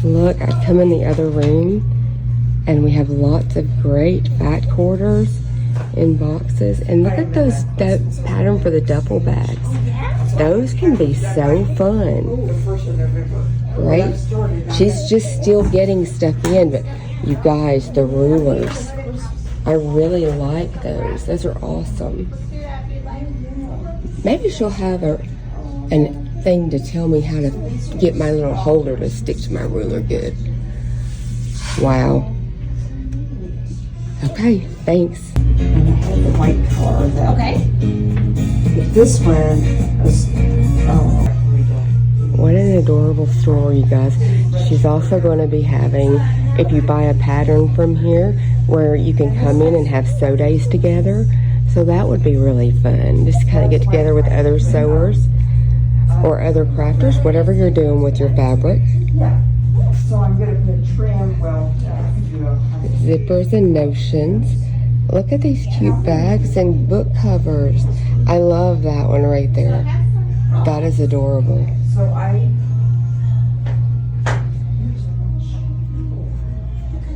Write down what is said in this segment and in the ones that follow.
Look, I come in the other room and we have lots of great fat quarters in boxes. And look at those, that pattern for the duffel bags. Those can be so fun. Right? She's just still getting stuff in, but you guys, the rulers, I really like those. Those are awesome. Maybe she'll have a thing to tell me how to get my little holder to stick to my ruler good. Wow. Okay, thanks. And I have the white color of that. Okay. This one is, oh. What an adorable store, you guys. She's also going to be having, if you buy a pattern from here, where you can come in and have sew days together. So that would be really fun. Just kind of get together with other sewers or other crafters, whatever you're doing with your fabric. Yeah. So I'm going to put trim, well, zippers and notions. Look at these cute bags and book covers. I love that one right there. That is adorable. So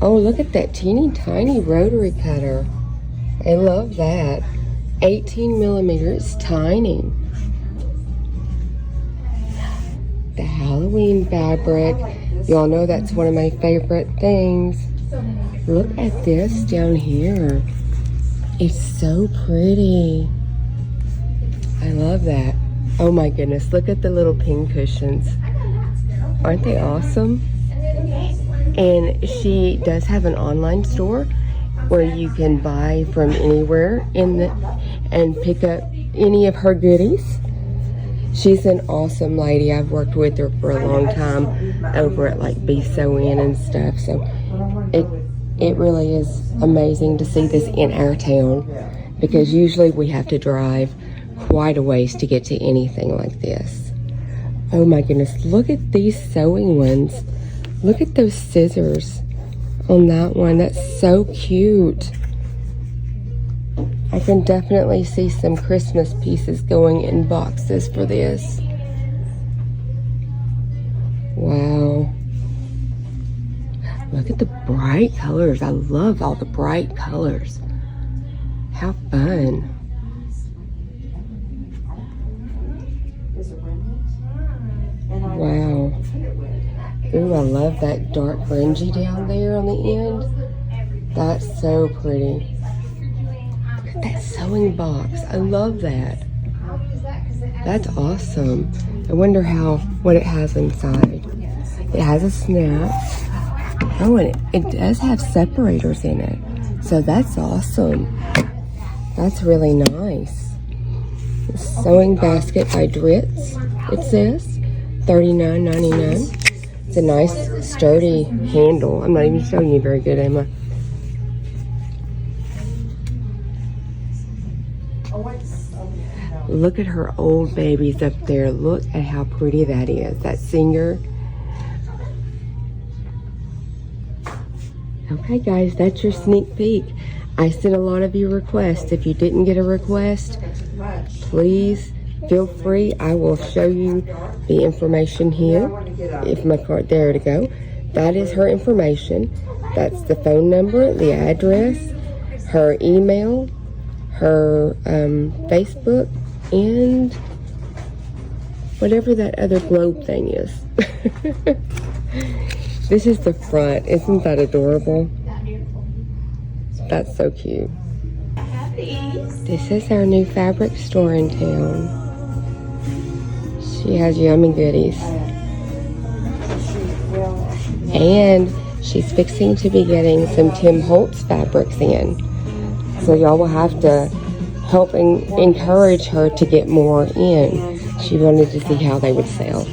oh, look at that teeny tiny rotary cutter. I love that. 18 millimeters, tiny. The Halloween fabric. Y'all know that's one of my favorite things. Look at this down here. It's so pretty. I love that. Oh my goodness, look at the little pin cushions. Aren't they awesome? And she does have an online store where you can buy from anywhere and pick up any of her goodies. She's an awesome lady. I've worked with her for a long time over at like Be Sew In and stuff. So it really is amazing to see this in our town, because usually we have to drive quite a ways to get to anything like this. Oh my goodness, look at these sewing ones. Look at those scissors on that one. That's so cute. I can definitely see some Christmas pieces going in boxes for this. Wow. Look at the bright colors. I love all the bright colors. How fun. Wow. Ooh, I love that dark grungy down there on the end. That's so pretty. Look at that sewing box. I love that. That's awesome. I wonder what it has inside. It has a snap. Oh, and it does have separators in it. So that's awesome. That's really nice. Sewing basket by Dritz, it says. $39.99. It's a nice sturdy handle. I'm not even showing you very good, am I? Look at her old babies up there. Look at how pretty that is. That singer. Okay guys, that's your sneak peek. I sent a lot of you requests. If you didn't get a request, please feel free. I will show you the information here. If my card, there to go. That is her information. That's the phone number, the address, her email, her Facebook, and whatever that other globe thing is. This is the front. Isn't that adorable? That's so cute. This is our new fabric store in town. She has yummy goodies. And she's fixing to be getting some Tim Holtz fabrics in. So y'all will have to help and encourage her to get more in. She wanted to see how they would sell.